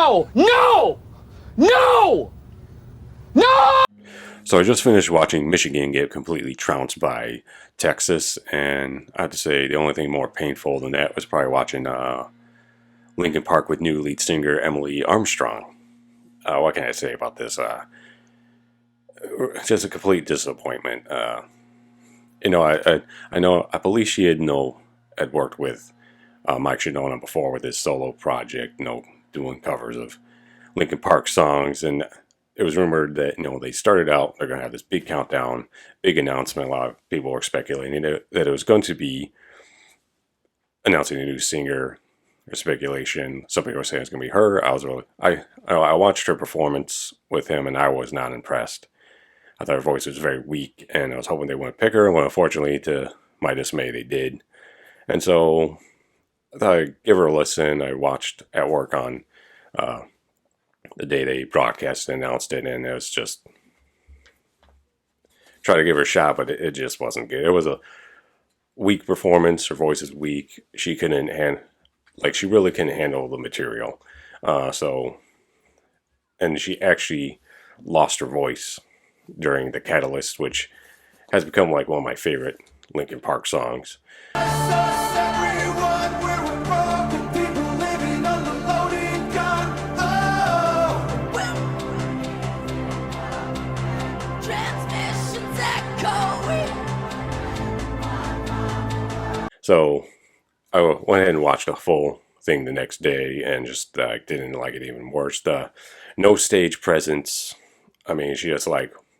No! No! No! No! So I just finished watching Michigan get completely trounced by Texas, and I have to say the only thing more painful than that was probably watching Linkin Park with new lead singer Emily Armstrong. What can I say about this? Just a complete disappointment. I believe she had worked with Mike Shinoda before with his solo project, doing covers of Linkin Park songs, and it was rumored that they started out, they're going to have this big countdown, big announcement. A lot of people were speculating that it was going to be announcing a new singer. Or speculation. Some people were saying it's going to be her. I watched her performance with him, and I was not impressed. I thought her voice was very weak, and I was hoping they wouldn't pick her. Well, unfortunately, to my dismay, they did. And so I thought I'd give her a listen. I watched at work on the day they broadcast and announced it, and it was just try to give her a shot, but it just wasn't good. It was a weak performance. Her voice is weak. She really couldn't handle the material. And she actually lost her voice during the Catalyst, which has become like one of my favorite Linkin Park songs. So I went ahead and watched the full thing the next day, and just didn't like it even worse. No stage presence. I mean, she just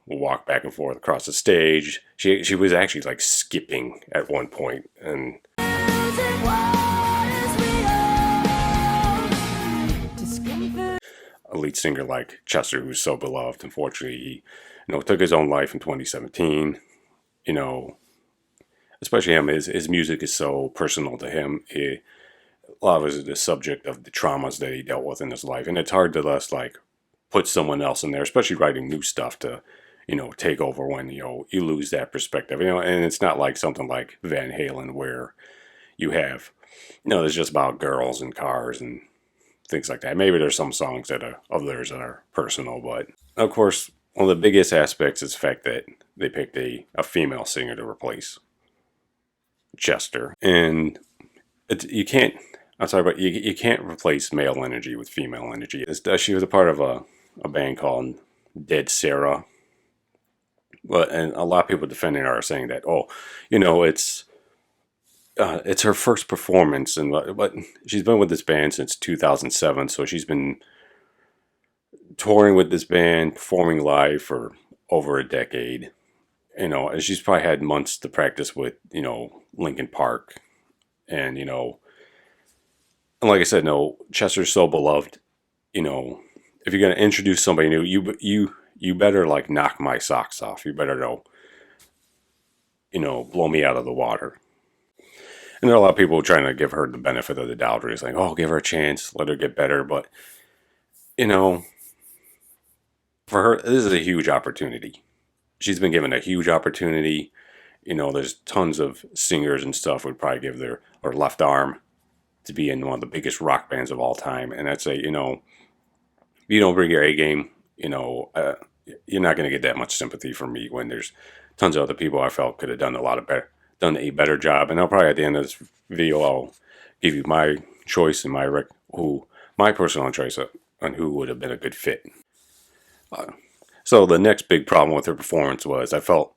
walked back and forth across the stage. She was actually skipping at one point, and a lead singer like Chester, who's so beloved, unfortunately, he took his own life in 2017. Especially him, his music is so personal to him. A lot of it is the subject of the traumas that he dealt with in his life, and it's hard to just put someone else in there, especially writing new stuff to take over when you lose that perspective. And it's not like something like Van Halen where you have it's just about girls and cars and things like that. Maybe there's some songs that are of theirs that are personal, but of course one of the biggest aspects is the fact that they picked a female singer to replace Chester, and you can't. I'm sorry, but you can't replace male energy with female energy. She was a part of a band called Dead Sarah, and a lot of people defending her are saying that it's her first performance, but she's been with this band since 2007, so she's been touring with this band, performing live for over a decade. And she's probably had months to practice with, Linkin Park. And, like I said, Chester's so beloved. If you're going to introduce somebody new, you better knock my socks off. You better blow me out of the water. And there are a lot of people trying to give her the benefit of the doubt. Where it's like, oh, give her a chance, let her get better. But, for her, this is a huge opportunity. She's been given a huge opportunity. There's tons of singers and stuff would probably give their left arm to be in one of the biggest rock bands of all time. And I'd say, if you don't bring your A game, you're not going to get that much sympathy from me when there's tons of other people I felt could have done done a better job. And I'll probably at the end of this video, I'll give you my choice and my personal choice on who would have been a good fit. So the next big problem with her performance was I felt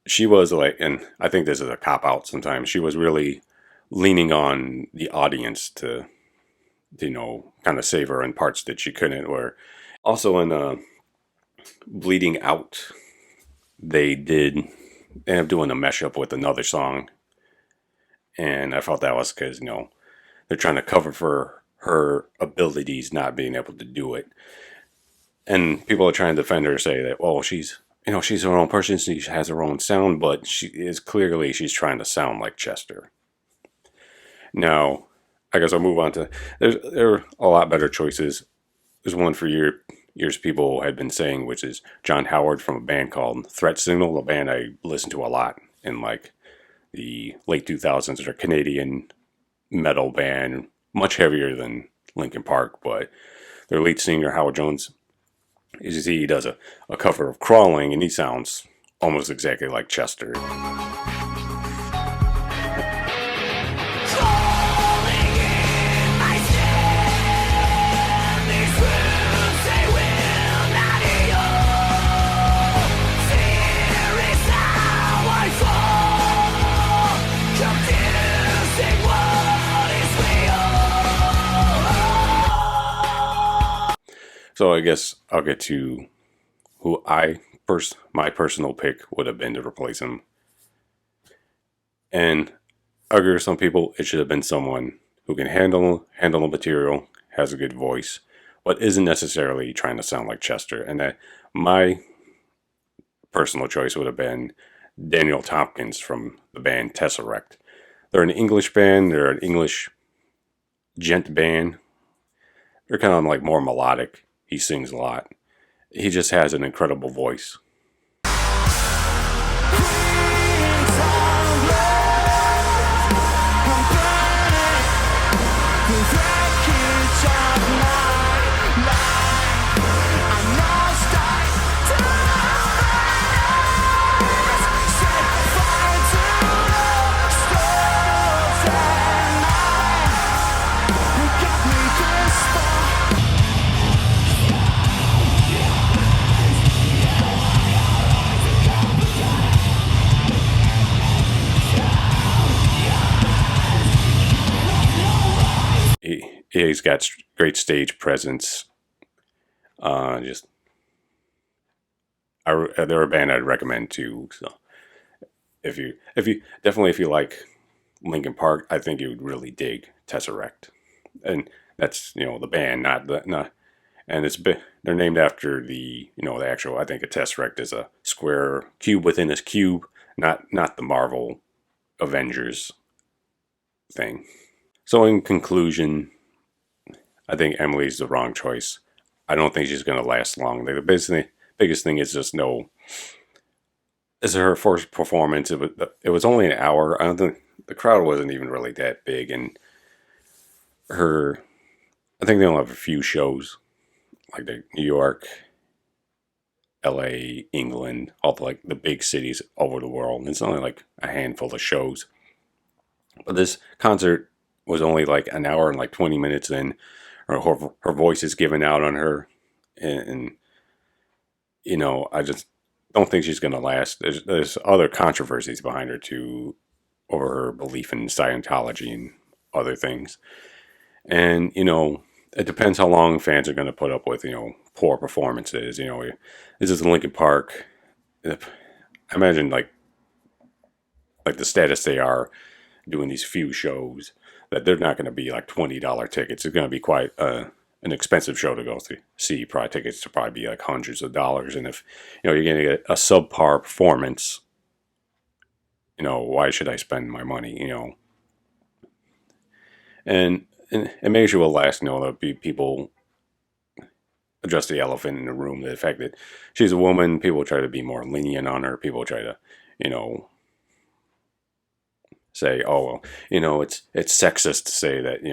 she was and I think this is a cop-out sometimes, she was really leaning on the audience to kind of save her in parts that she couldn't. Or also in Bleeding Out, they ended up doing a mashup with another song. And I felt that was because, they're trying to cover for her abilities not being able to do it. And people are trying to defend her, say that, she's her own person, she has her own sound, but she's trying to sound like Chester. Now, I guess I'll move on to, there are a lot better choices. There's one for years people had been saying, which is John Howard from a band called Threat Signal, a band I listened to a lot in the late 2000s. They're a Canadian metal band, much heavier than Linkin Park, but their lead singer, Howard Jones, he does a cover of Crawling, and he sounds almost exactly like Chester. So I guess I'll get to who my personal pick would have been to replace him. And I agree with some people, it should have been someone who can handle the material, has a good voice, but isn't necessarily trying to sound like Chester. And that my personal choice would have been Daniel Tompkins from the band Tesseract. They're an English band, they're an English gent band. They're kind of like more melodic. He sings a lot. He just has an incredible voice. He's got great stage presence. They're a band I'd recommend too. So if you like Linkin Park, I think you would really dig Tesseract. And that's the band, not and they're named after the actual. I think a tesseract is a square cube within a cube, not the Marvel Avengers thing. So in conclusion, I think Emily's the wrong choice. I don't think she's going to last long. The biggest thing is just this is her first performance. It was only an hour. I don't think the crowd wasn't even really that big, and I think they only have a few shows, like the New York, LA, England, all the big cities over the world. And it's only like a handful of shows. But this concert was only like an hour and like 20 minutes in. Her voice is giving out on her, and I just don't think she's going to last. There's other controversies behind her too, over her belief in Scientology and other things. And it depends how long fans are going to put up with poor performances. This is Linkin Park. I imagine like the status they are doing these few shows, that they're not going to be like $20 tickets. It's going to be quite an expensive show to go see. Probably tickets to probably be like hundreds of dollars. And if you're getting a subpar performance, why should I spend my money? And maybe she will last. There'll be people address the elephant in the room. The fact that she's a woman, people try to be more lenient on her. People try to, say, oh, well, it's sexist to say that,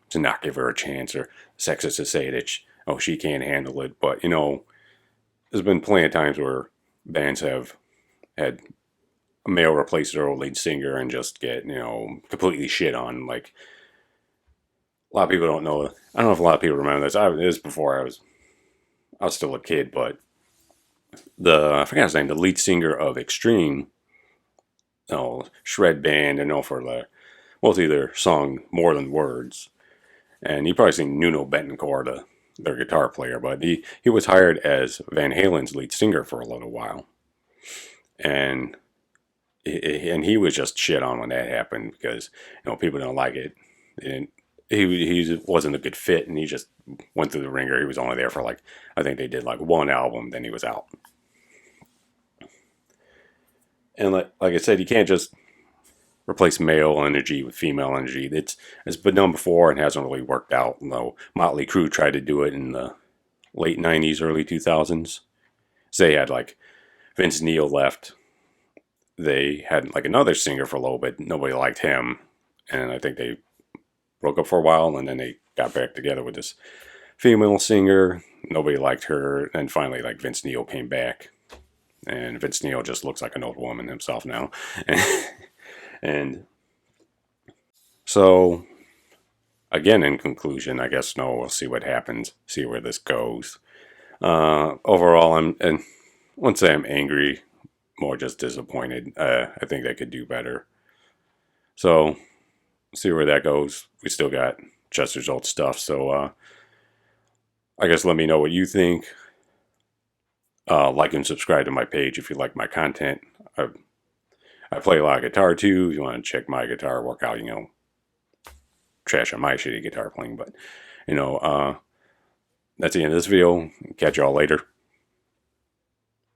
to not give her a chance, or sexist to say that, she can't handle it. But, there's been plenty of times where bands have had a male replace their old lead singer and just get, completely shit on. Like, a lot of people don't know. I don't know if a lot of people remember this. It was before I was still a kid, but I forgot his name, the lead singer of Extreme, shred band, for mostly their song More Than Words. And you probably seen Nuno Bettencourt, their guitar player, but he was hired as Van Halen's lead singer for a little while. And he was just shit on when that happened, because people don't like it. And he wasn't a good fit, and he just went through the ringer. He was only there for I think they did one album, then he was out. And like I said, you can't just replace male energy with female energy. It's been done before and hasn't really worked out. Though Motley Crue tried to do it in the late 90s, early 2000s. So they had Vince Neil left. They had another singer for a little bit. Nobody liked him, and I think they broke up for a while, and then they got back together with this female singer. Nobody liked her. And finally, like, Vince Neil came back. And Vince Neil just looks like an old woman himself now. And so, again, in conclusion, I guess, no, we'll see what happens, see where this goes. Overall, and wouldn't say I'm angry, more just disappointed. I think they could do better. So, see where that goes. We still got Chester's old stuff, so I guess let me know what you think. Like and subscribe to my page if you like my content. I play a lot of guitar too. If you want to check my guitar workout, trash on my shitty guitar playing. But, that's the end of this video. Catch y'all later.